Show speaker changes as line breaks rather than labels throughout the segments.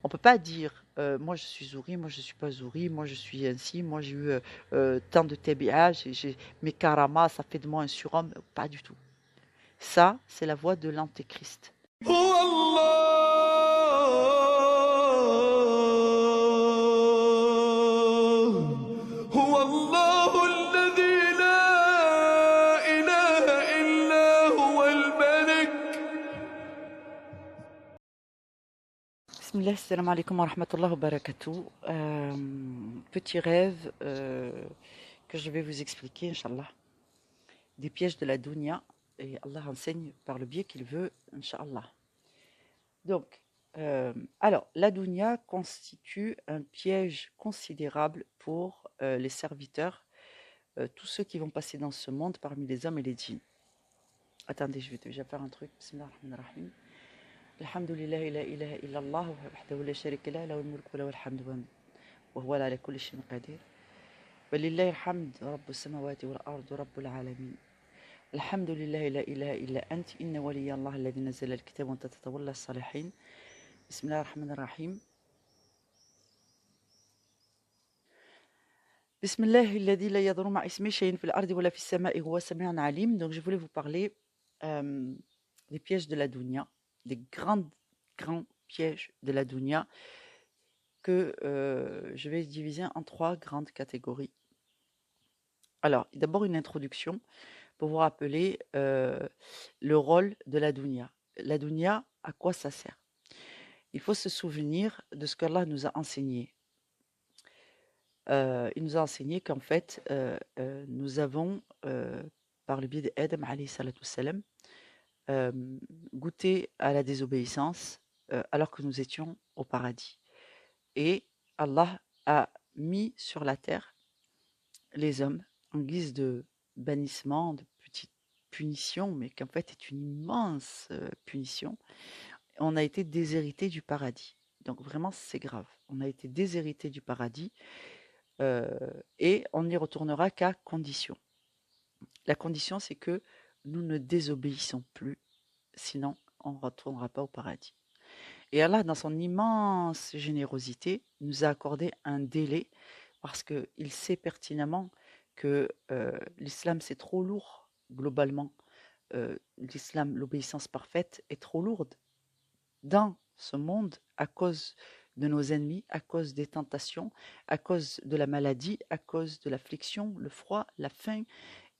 On peut pas dire moi je suis Zouri, moi je suis pas Zouri, moi je suis ainsi, moi j'ai eu tant de TBA, mes karamas, ça fait de moi un surhomme. Pas du tout. Ça, c'est la voix de l'antéchrist.
هو الله هو الله الذي لا إله إلا هو الملك.
Bismillah, salam alaikum wa rahmatullah wa barakatuh. Petit rêve que je vais vous expliquer, Inch'Allah. Des pièges de la dunya, et Allah enseigne par le biais qu'il veut, Inch'Allah. Donc, alors, la dunya constitue un piège considérable pour les serviteurs, tous ceux qui vont passer dans ce monde parmi les hommes et les djinns. Attendez, je vais déjà faire un truc. Bismillah ar-Rahman ar-Rahim. Alhamdulillah, la ilaha illallah, wahdahu la sharika lah, lahu al-mulk wa lahu al-hamdu wa huwa ala kulli shay'in qadir. Walillahi alhamd, rabbus samawati wal ardi rabbul alamin. Alhamdulillah, la ilaha illa ant, inna waliya Allah alladhi nazzala al-kitaba wa anta tatawalla as-salihin. Bismillah ar-Rahman ar-Rahim. Bismillah alladhi la yadurru ma'a ismihi shay'un fil ardi wa la fis sama'i huwa sami'un alim. Donc je voulais vous parler des pièges de la dunya, des grands pièges de la dunya que je vais diviser en 3 grandes catégories. Alors, d'abord une introduction pour vous rappeler le rôle de la dunya. La dunya, à quoi ça sert? Il faut se souvenir de ce qu'Allah nous a enseigné. Il nous a enseigné qu'en fait, nous avons, par le biais d'Adam alayhi salatu wassalam, goûté à la désobéissance alors que nous étions au paradis. Et Allah a mis sur la terre les hommes en guise de bannissement, de petite punition, mais qu'en fait est une immense punition. On a été déshérités du paradis. Donc vraiment, c'est grave. On a été déshérités du paradis et on n'y retournera qu'à condition. La condition, c'est que nous ne désobéissons plus, sinon on ne retournera pas au paradis. Et Allah, dans son immense générosité, nous a accordé un délai parce qu'il sait pertinemment que l'islam, c'est trop lourd, globalement. L'islam, l'obéissance parfaite, est trop lourde dans ce monde à cause de nos ennemis, à cause des tentations, à cause de la maladie, à cause de l'affliction, le froid, la faim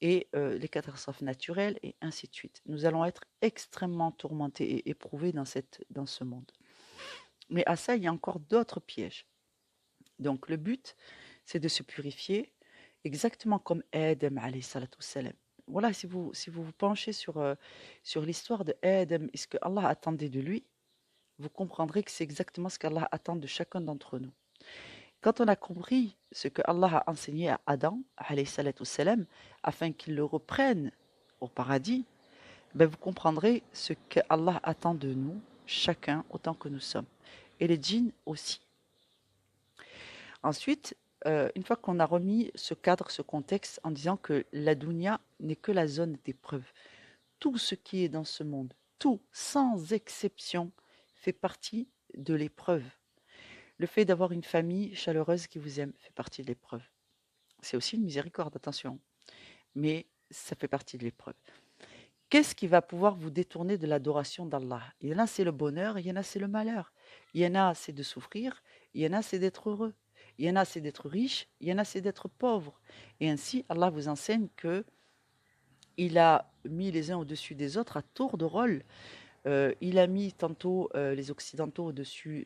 et les catastrophes naturelles, et ainsi de suite. Nous allons être extrêmement tourmentés et éprouvés dans ce monde. Mais à ça, il y a encore d'autres pièges. Donc le but, c'est de se purifier, exactement comme Adam alayhi salatu wassalam. Voilà, si vous vous penchez sur l'histoire de Adam et ce que Allah attendait de lui, vous comprendrez que c'est exactement ce qu'Allah attend de chacun d'entre nous. Quand on a compris ce que Allah a enseigné à Adam alayhi salatu wassalam, afin qu'il le reprenne au paradis, ben vous comprendrez ce que Allah attend de nous, chacun autant que nous sommes, et les djinns aussi. Ensuite, une fois qu'on a remis ce cadre, ce contexte, en disant que la dunya n'est que la zone d'épreuve, tout ce qui est dans ce monde, tout, sans exception, fait partie de l'épreuve. Le fait d'avoir une famille chaleureuse qui vous aime fait partie de l'épreuve. C'est aussi une miséricorde, attention, mais ça fait partie de l'épreuve. Qu'est-ce qui va pouvoir vous détourner de l'adoration d'Allah? Il y en a, c'est le bonheur, il y en a, c'est le malheur. Il y en a, c'est de souffrir, il y en a, c'est d'être heureux. Il y en a, c'est d'être riche, il y en a, c'est d'être pauvre. Et ainsi, Allah vous enseigne que il a mis les uns au-dessus des autres à tour de rôle. Il a mis tantôt les Occidentaux au-dessus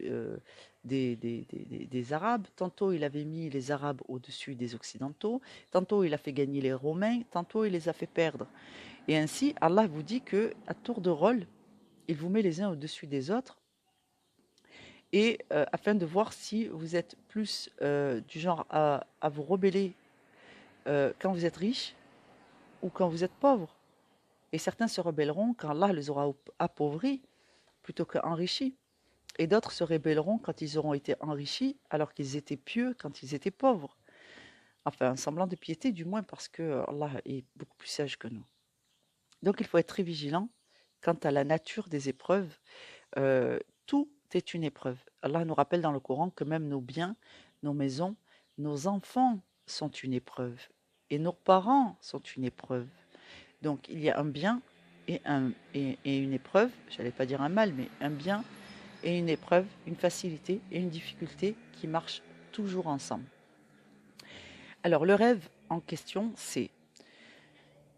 des Arabes, tantôt il avait mis les Arabes au-dessus des Occidentaux, tantôt il a fait gagner les Romains, tantôt il les a fait perdre. Et ainsi, Allah vous dit que à tour de rôle, il vous met les uns au-dessus des autres, et afin de voir si vous êtes plus du genre à vous rebeller quand vous êtes riche ou quand vous êtes pauvre. Et certains se rebelleront quand Allah les aura appauvris plutôt qu'enrichis. Et d'autres se rébelleront quand ils auront été enrichis alors qu'ils étaient pieux quand ils étaient pauvres. Enfin, un semblant de piété du moins, parce que Allah est beaucoup plus sage que nous. Donc il faut être très vigilant quant à la nature des épreuves. Tout est une épreuve. Allah nous rappelle dans le Coran que même nos biens, nos maisons, nos enfants sont une épreuve. Et nos parents sont une épreuve. Donc il y a un bien et une épreuve, j'allais pas dire un mal, mais un bien et une épreuve, une facilité et une difficulté qui marchent toujours ensemble. Alors le rêve en question, c'est,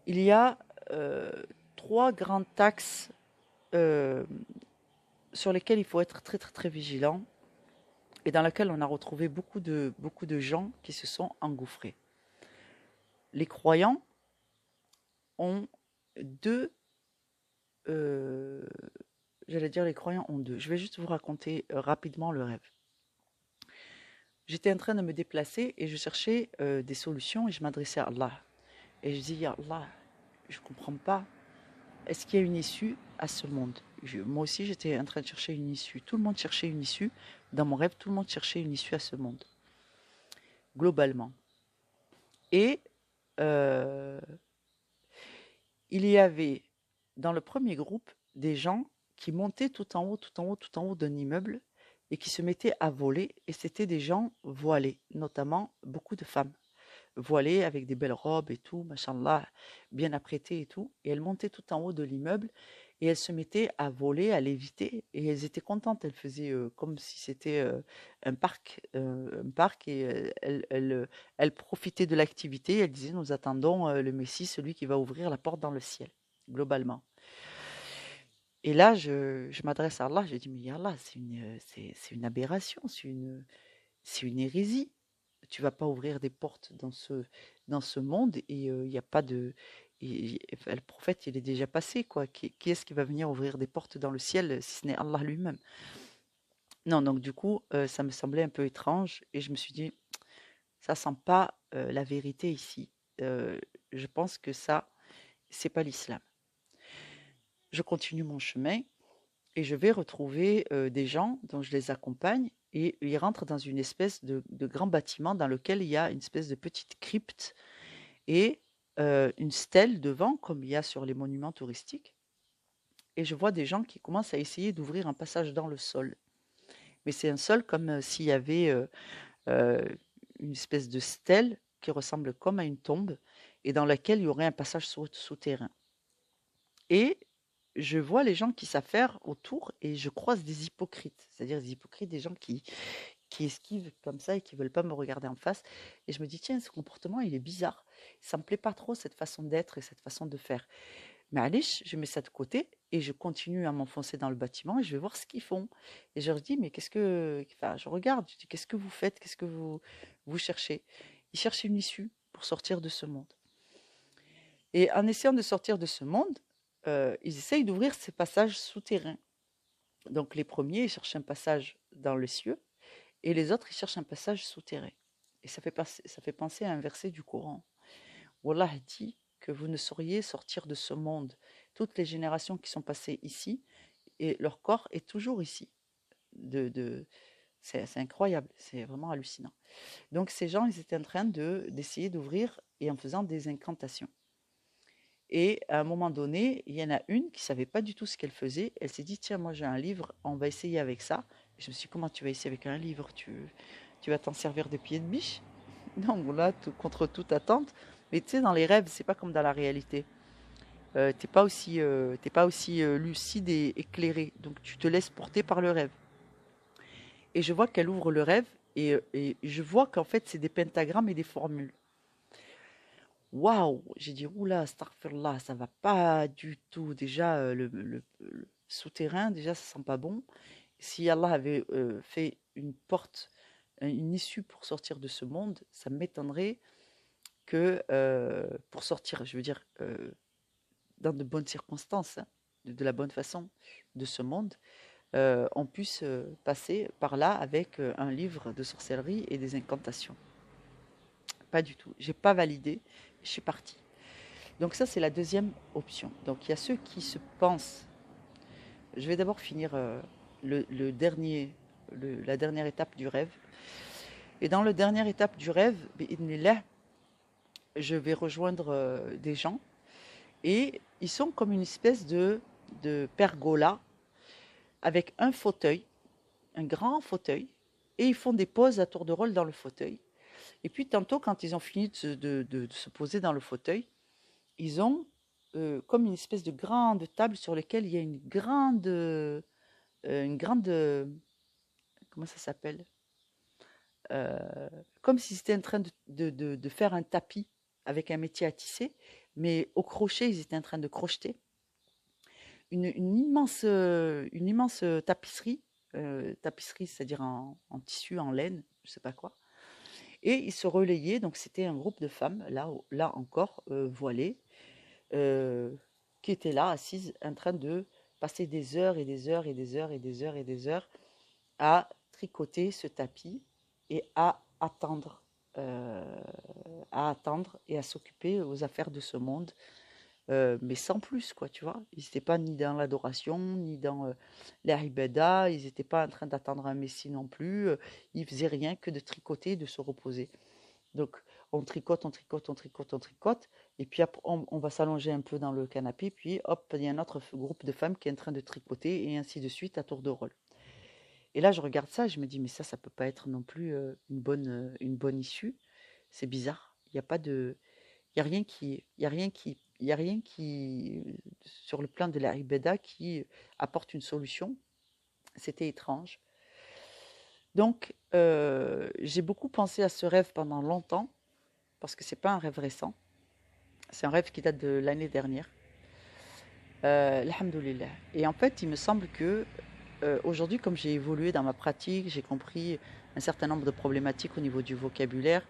il y a trois grands axes euh, sur lesquels il faut être très très très vigilant et dans lesquels on a retrouvé beaucoup de gens qui se sont engouffrés. Les croyants ont deux, euh, j'allais dire les croyants ont deux. Je vais juste vous raconter rapidement le rêve. J'étais en train de me déplacer et je cherchais des solutions et je m'adressais à Allah. Et je dis, ya Allah, je ne comprends pas. Est-ce qu'il y a une issue à ce monde? Moi aussi, j'étais en train de chercher une issue. Tout le monde cherchait une issue. Dans mon rêve, tout le monde cherchait une issue à ce monde, globalement. Et euh, il y avait dans le premier groupe des gens qui montaient tout en haut, tout en haut, tout en haut d'un immeuble et qui se mettaient à voler. Et c'était des gens voilés, notamment beaucoup de femmes voilées avec des belles robes et tout, machallah, bien apprêtées et tout. Et elles montaient tout en haut de l'immeuble et elles se mettaient à voler, à léviter. Et elles étaient contentes. Elles faisaient comme si c'était un parc et elles profitaient de l'activité. Elles disaient, nous attendons le Messie, celui qui va ouvrir la porte dans le ciel, globalement. Et là, je m'adresse à Allah, je dis, mais ya Allah, c'est une aberration, c'est une hérésie. Tu vas pas ouvrir des portes dans ce monde et il n'y a pas de... le prophète, il est déjà passé, quoi. Qui est-ce qui va venir ouvrir des portes dans le ciel si ce n'est Allah lui-même? Non, donc du coup, ça me semblait un peu étrange et je me suis dit, ça sent pas la vérité ici. Je pense que ça, c'est pas l'islam. Je continue mon chemin et je vais retrouver des gens dont je les accompagne et ils rentrent dans une espèce de grand bâtiment dans lequel il y a une espèce de petite crypte et une stèle devant, comme il y a sur les monuments touristiques. Et je vois des gens qui commencent à essayer d'ouvrir un passage dans le sol. Mais c'est un sol comme s'il y avait euh, une espèce de stèle qui ressemble comme à une tombe et dans laquelle il y aurait un passage souterrain. Et je vois les gens qui s'affairent autour et je croise des hypocrites, c'est-à-dire des hypocrites, des gens qui esquivent comme ça et qui veulent pas me regarder en face. Et je me dis, tiens, ce comportement, il est bizarre. Ça me plaît pas trop, cette façon d'être et cette façon de faire. Mais allez, je mets ça de côté et je continue à m'enfoncer dans le bâtiment et je vais voir ce qu'ils font. Et je leur dis, mais qu'est-ce que... Enfin, je regarde, je dis, qu'est-ce que vous faites? Qu'est-ce que vous cherchez? Ils cherchent une issue pour sortir de ce monde. Et en essayant de sortir de ce monde, ils essayent d'ouvrir ces passages souterrains. Donc les premiers, ils cherchent un passage dans les cieux, et les autres, ils cherchent un passage souterrain. Et ça fait penser à un verset du Coran, où Allah dit que vous ne sauriez sortir de ce monde. Toutes les générations qui sont passées ici, et leur corps est toujours ici. C'est incroyable, c'est vraiment hallucinant. Donc ces gens, ils étaient en train d'essayer d'ouvrir et en faisant des incantations. Et à un moment donné, il y en a une qui ne savait pas du tout ce qu'elle faisait. Elle s'est dit, tiens, moi j'ai un livre, on va essayer avec ça. Je me suis dit, comment tu vas essayer avec un livre? Tu vas t'en servir de pied de biche? Non, là, contre toute attente. Mais tu sais, dans les rêves, c'est pas comme dans la réalité. T'es pas aussi lucide et éclairé. Donc tu te laisses porter par le rêve. Et je vois qu'elle ouvre le rêve et je vois qu'en fait, c'est des pentagrammes et des formules. Waouh! J'ai dit, oula, astaghfirullah, ça va pas du tout. Déjà, le souterrain, déjà, ça sent pas bon. Si Allah avait fait une porte, une issue pour sortir de ce monde, ça m'étonnerait que pour sortir, je veux dire, dans de bonnes circonstances, hein, de la bonne façon de ce monde, on puisse passer par là avec un livre de sorcellerie et des incantations. Pas du tout. J'ai pas validé. Je suis partie. Donc ça, c'est la deuxième option. Donc il y a ceux qui se pensent. Je vais d'abord finir la dernière étape du rêve. Et dans la dernière étape du rêve, je vais rejoindre des gens. Et ils sont comme une espèce de pergola avec un fauteuil un grand fauteuil, et ils font des pauses à tour de rôle dans le fauteuil. Et puis tantôt, quand ils ont fini de se poser dans le fauteuil, ils ont comme une espèce de grande table sur laquelle il y a une grande, comment ça s'appelle? Comme s'ils étaient en train de faire un tapis avec un métier à tisser, mais au crochet, ils étaient en train de crocheter. Une immense tapisserie, c'est-à-dire en tissu, en laine, je sais pas quoi. Et ils se relayaient, donc c'était un groupe de femmes, là encore, voilées, qui étaient là, assises, en train de passer des heures et des heures et des heures et des heures et des heures à tricoter ce tapis et à attendre et à s'occuper aux affaires de ce monde, mais sans plus, quoi, tu vois. Ils n'étaient pas ni dans l'adoration, ni dans la ibada, ils n'étaient pas en train d'attendre un messie non plus, ils faisaient rien que de tricoter et de se reposer. Donc, on tricote, on tricote, on tricote, on tricote, et puis après, on va s'allonger un peu dans le canapé, puis hop, il y a un autre groupe de femmes qui est en train de tricoter, et ainsi de suite, à tour de rôle. Et là, je regarde ça, et je me dis, mais ça peut pas être non plus une bonne issue. C'est bizarre. Il n'y a pas de, il y a rien qui, il y a rien qui, il y a rien qui, sur le plan de la ibada, qui apporte une solution. C'était étrange. Donc, j'ai beaucoup pensé à ce rêve pendant longtemps, parce que c'est pas un rêve récent. C'est un rêve qui date de l'année dernière. Alhamdoulilah. Et en fait, il me semble que aujourd'hui, comme j'ai évolué dans ma pratique, j'ai compris un certain nombre de problématiques au niveau du vocabulaire,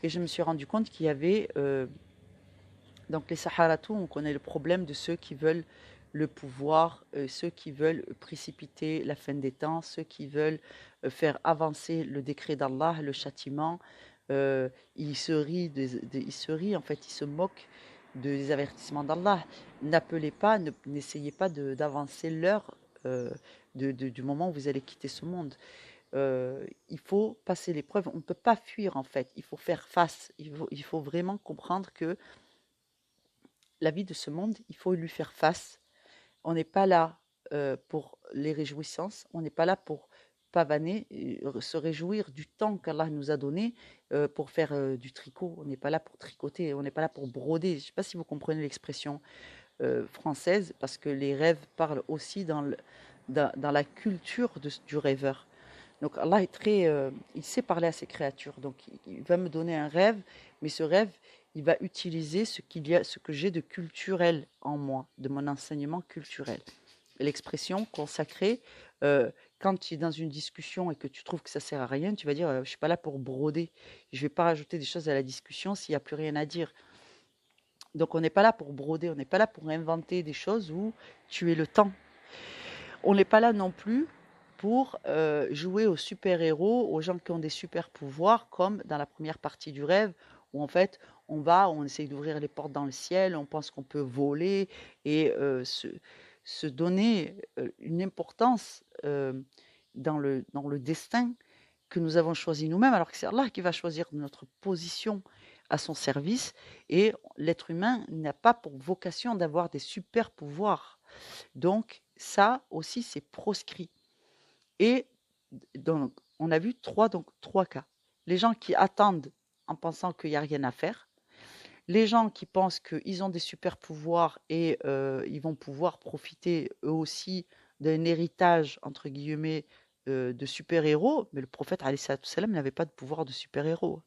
et je me suis rendu compte qu'il y avait donc les Saharatou, on connaît le problème de ceux qui veulent le pouvoir, ceux qui veulent précipiter la fin des temps, ceux qui veulent faire avancer le décret d'Allah, le châtiment. Ils se rient, ils se rient, en fait, ils se moquent des avertissements d'Allah. N'appelez pas, n'essayez pas d'avancer l'heure du moment où vous allez quitter ce monde. Il faut passer l'épreuve, on ne peut pas fuir en fait, il faut faire face, il faut vraiment comprendre que la vie de ce monde, il faut lui faire face. On n'est pas là pour les réjouissances, on n'est pas là pour pavaner, se réjouir du temps qu'Allah nous a donné pour faire du tricot. On n'est pas là pour tricoter, on n'est pas là pour broder. Je ne sais pas si vous comprenez l'expression française, parce que les rêves parlent aussi dans la culture du rêveur. Donc Allah est très, il sait parler à ses créatures. Donc il va me donner un rêve, mais ce rêve, il va utiliser ce que j'ai de culturel en moi, de mon enseignement culturel. L'expression consacrée, quand tu es dans une discussion et que tu trouves que ça sert à rien, tu vas dire, je suis pas là pour broder. Je vais pas rajouter des choses à la discussion s'il n'y a plus rien à dire. Donc on n'est pas là pour broder, on n'est pas là pour inventer des choses ou tuer le temps. On n'est pas là non plus pour jouer aux super-héros, aux gens qui ont des super-pouvoirs, comme dans la première partie du rêve, où en fait on essaye d'ouvrir les portes dans le ciel, on pense qu'on peut voler et se donner une importance dans le destin que nous avons choisi nous-mêmes, alors que c'est Allah qui va choisir notre position à son service, et l'être humain n'a pas pour vocation d'avoir des super-pouvoirs. Donc ça aussi, c'est proscrit. Et donc, on a vu trois cas. Les gens qui attendent en pensant qu'il n'y a rien à faire. Les gens qui pensent qu'ils ont des super pouvoirs et ils vont pouvoir profiter eux aussi d'un héritage, entre guillemets, de super-héros. Mais le prophète, alayhi salatu wassalam, n'avait pas de pouvoir de super-héros.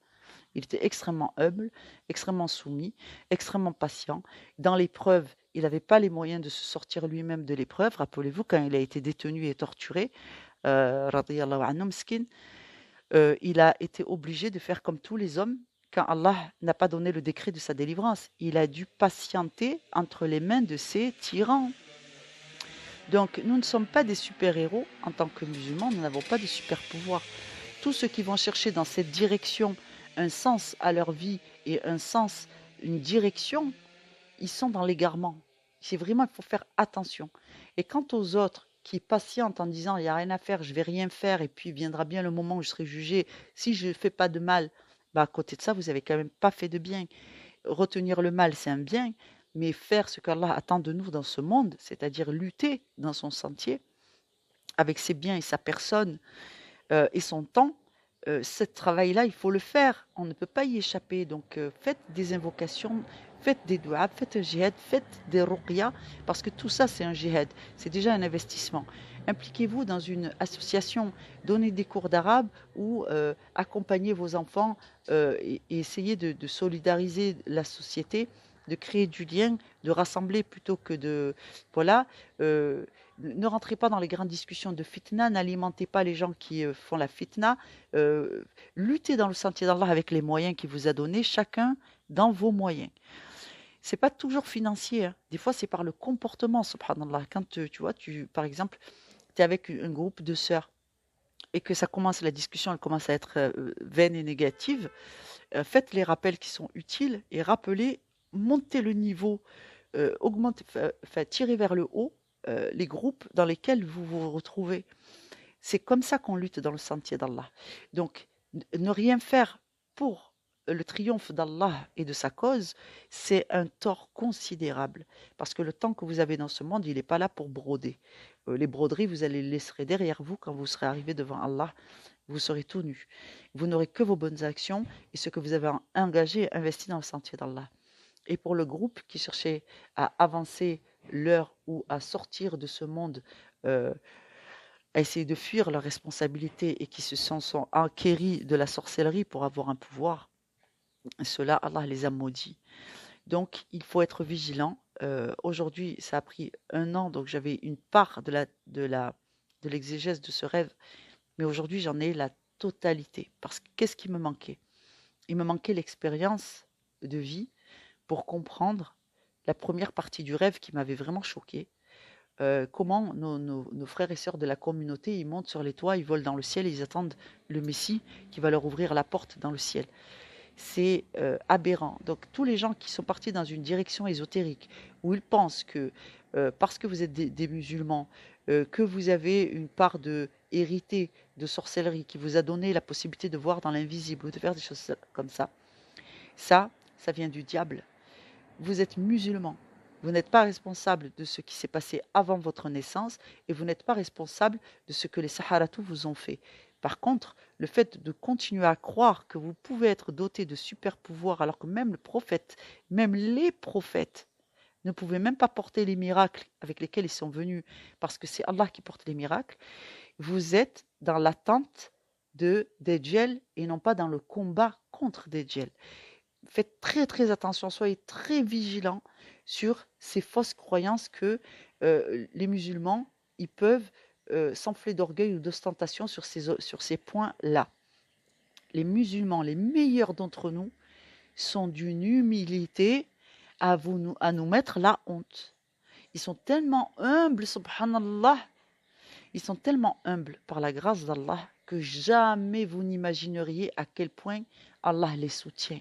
Il était extrêmement humble, extrêmement soumis, extrêmement patient. Dans l'épreuve, il n'avait pas les moyens de se sortir lui-même de l'épreuve. Rappelez-vous, quand il a été détenu et torturé, radiyallahu anhu, miskin, il a été obligé de faire comme tous les hommes quand Allah n'a pas donné le décret de sa délivrance. Il a dû patienter entre les mains de ses tyrans. Donc, nous ne sommes pas des super-héros en tant que musulmans, nous n'avons pas de super-pouvoirs. Tous ceux qui vont chercher dans cette direction un sens à leur vie et un sens, une direction, ils sont dans l'égarement. C'est vraiment, il faut faire attention. Et quant aux autres qui patientent en disant il n'y a rien à faire, je vais rien faire, et puis viendra bien le moment où je serai jugé, si je ne fais pas de mal, bah à côté de ça, vous n'avez quand même pas fait de bien. Retenir le mal, c'est un bien, mais faire ce qu'Allah attend de nous dans ce monde, c'est-à-dire lutter dans son sentier, avec ses biens et sa personne et son temps, ce travail-là, il faut le faire. On ne peut pas y échapper. Donc, faites des invocations, faites des douas, faites un jihad, faites des ruqya, parce que tout ça, c'est un jihad. C'est déjà un investissement. Impliquez-vous dans une association, donnez des cours d'arabe ou accompagnez vos enfants et essayez de solidariser la société, de créer du lien, de rassembler plutôt que de... Voilà. Ne rentrez pas dans les grandes discussions de fitna, n'alimentez pas les gens qui font la fitna. Luttez dans le sentier d'Allah avec les moyens qu'il vous a donnés, chacun dans vos moyens. C'est pas toujours financier, hein. Des fois, c'est par le comportement, subhanallah. Quand tu vois, par exemple, tu es avec un groupe de sœurs et que ça commence, la discussion, elle commence à être vaine et négative, faites les rappels qui sont utiles et rappelez, montez le niveau, augmentez, tirez vers le haut les groupes dans lesquels vous vous retrouvez. C'est comme ça qu'on lutte dans le sentier d'Allah. Donc, ne rien faire pour le triomphe d'Allah et de sa cause, c'est un tort considérable. Parce que le temps que vous avez dans ce monde, il n'est pas là pour broder. Les broderies, vous allez les laisser derrière vous quand vous serez arrivé devant Allah. Vous serez tout nu. Vous n'aurez que vos bonnes actions et ce que vous avez engagé, investi dans le sentier d'Allah. Et pour le groupe qui cherchait à avancer l'heure ou à sortir de ce monde, à essayer de fuir leurs responsabilités et qui se sont enquéris de la sorcellerie pour avoir un pouvoir, ceux-là, Allah les a maudits. Donc, il faut être vigilant. Aujourd'hui, ça a pris 1 an, donc j'avais une part de l'exégèse de ce rêve, mais aujourd'hui, j'en ai la totalité. Parce que qu'est-ce qui me manquait? Il me manquait l'expérience de vie pour comprendre la première partie du rêve qui m'avait vraiment choquée. Comment nos frères et sœurs de la communauté, ils montent sur les toits, ils volent dans le ciel, ils attendent le Messie qui va leur ouvrir la porte dans le ciel. C'est aberrant. Donc tous les gens qui sont partis dans une direction ésotérique, où ils pensent que parce que vous êtes des musulmans, que vous avez une part de hérité de sorcellerie qui vous a donné la possibilité de voir dans l'invisible ou de faire des choses comme ça vient du diable. Vous êtes musulman. Vous n'êtes pas responsable de ce qui s'est passé avant votre naissance et vous n'êtes pas responsable de ce que les Saharatou vous ont fait. Par contre, le fait de continuer à croire que vous pouvez être doté de super pouvoirs alors que même le prophète, même les prophètes, ne pouvaient même pas porter les miracles avec lesquels ils sont venus parce que c'est Allah qui porte les miracles, vous êtes dans l'attente de Dajjal et non pas dans le combat contre Dajjal. Faites très très attention, soyez très vigilants sur ces fausses croyances que les musulmans, ils peuvent s'enfler d'orgueil ou d'ostentation sur ces points-là. Les musulmans, les meilleurs d'entre nous, sont d'une humilité à nous mettre la honte. Ils sont tellement humbles, subhanallah, ils sont tellement humbles par la grâce d'Allah que jamais vous n'imagineriez à quel point Allah les soutient.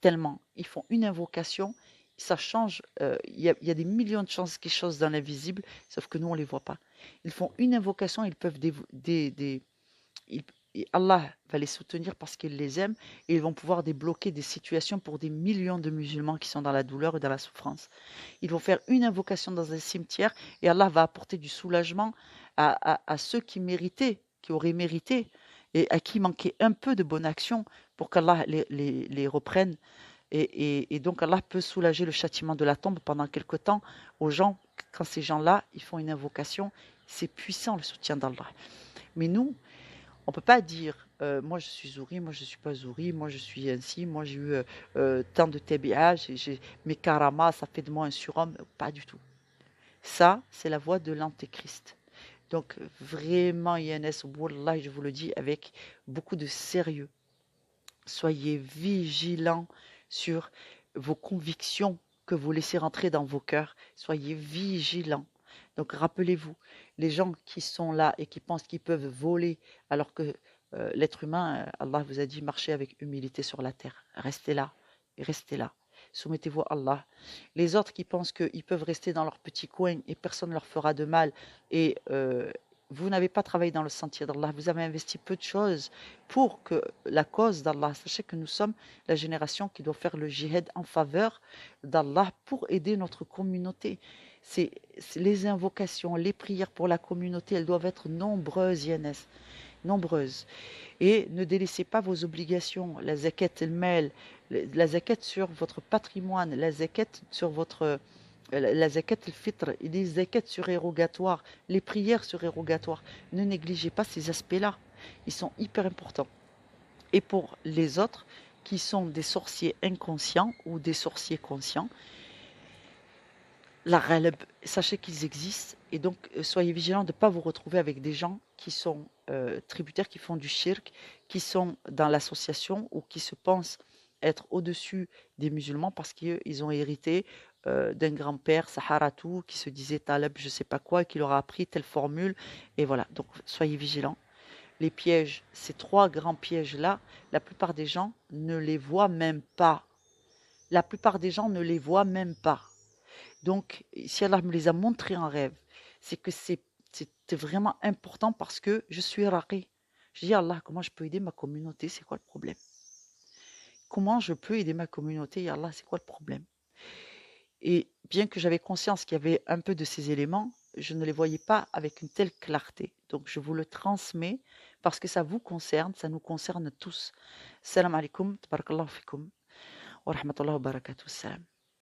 Tellement. Ils font une invocation, ça change. Il y a des millions de chances quelque chose dans l'invisible, sauf que nous, on ne les voit pas. Ils font une invocation, ils peuvent Allah va les soutenir parce qu'il les aime et ils vont pouvoir débloquer des situations pour des millions de musulmans qui sont dans la douleur et dans la souffrance. Ils vont faire une invocation dans un cimetière et Allah va apporter du soulagement à ceux qui auraient mérité et à qui manquait un peu de bonne action pour qu'Allah les reprenne. Et donc Allah peut soulager le châtiment de la tombe pendant quelque temps aux gens, quand ces gens-là, ils font une invocation, c'est puissant le soutien d'Allah. Mais nous, on ne peut pas dire moi je suis Zouri, moi je ne suis pas Zouri, moi je suis ainsi, moi j'ai eu tant de TBA, mes karamas, ça fait de moi un surhomme. Pas du tout. Ça, c'est la voie de l'antéchrist. Donc vraiment, INS, Wallah, je vous le dis avec beaucoup de sérieux. Soyez vigilants sur vos convictions que vous laissez rentrer dans vos cœurs. Soyez vigilants. Donc rappelez-vous, les gens qui sont là et qui pensent qu'ils peuvent voler alors que l'être humain, Allah vous a dit marchez avec humilité sur la terre. Restez là, restez là. Soumettez-vous à Allah. Les autres qui pensent qu'ils peuvent rester dans leur petit coin et personne ne leur fera de mal et vous n'avez pas travaillé dans le sentier d'Allah, vous avez investi peu de choses pour que la cause d'Allah, sachez que nous sommes la génération qui doit faire le jihad en faveur d'Allah pour aider notre communauté. c'est les invocations, les prières pour la communauté, elles doivent être nombreuses, Yanes, nombreuses. Et ne délaissez pas vos obligations, la zakat el-mal, la zakat sur votre patrimoine, la zakat sur votre la zakat el-fitr, les zakats surérogatoires, les prières surérogatoires. Ne négligez pas ces aspects-là. Ils sont hyper importants. Et pour les autres qui sont des sorciers inconscients ou des sorciers conscients, la ghalab, sachez qu'ils existent et donc soyez vigilants de ne pas vous retrouver avec des gens qui sont tributaires, qui font du shirk, qui sont dans l'association ou qui se pensent être au-dessus des musulmans parce qu'ils ont hérité d'un grand-père Saharatou qui se disait Taleb je sais pas quoi et qui leur a appris telle formule et voilà, donc soyez vigilants. Les pièges, ces trois grands pièges-là, la plupart des gens ne les voient même pas. La plupart des gens ne les voient même pas. Donc, si Allah me les a montrés en rêve, c'est que c'était vraiment important parce que je suis raqi. Je dis Allah, comment je peux aider ma communauté? C'est quoi le problème? Comment je peux aider ma communauté? Ya Allah, c'est quoi le problème? Et bien que j'avais conscience qu'il y avait un peu de ces éléments, je ne les voyais pas avec une telle clarté. Donc, je vous le transmets parce que ça vous concerne, ça nous concerne tous. Salam alaikum, tabarakallahu fikum, wa rahmatullahi wa barakatuh. Salam.